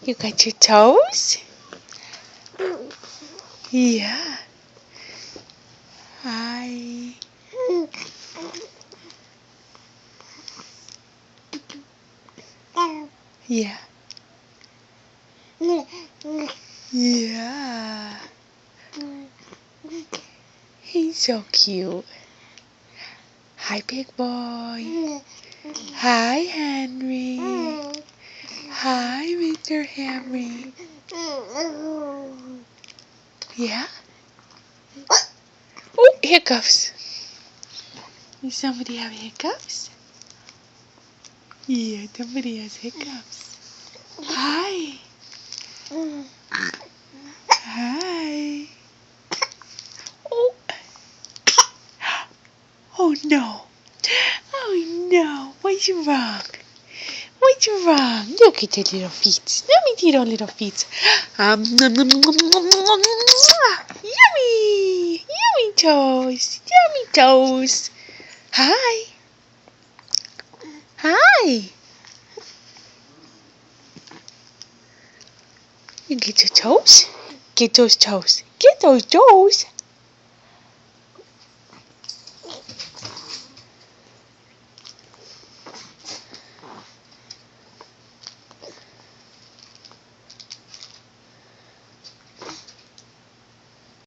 You got your toes? Yeah. Hi. Yeah. Yeah. He's so cute. Hi, big boy. Hi, Henry. Hi, Mr. Henry. Yeah? Oh, hiccups. Does somebody have hiccups? Yeah, somebody has hiccups. Hi. Hi. Oh. Oh no. Oh no. What's wrong? What's wrong? Look at your little feet. Let me see your little feet. Yummy. Yummy toes. Yummy toes. Hi. Hi. You get your toes? Get those toes. Get those toes.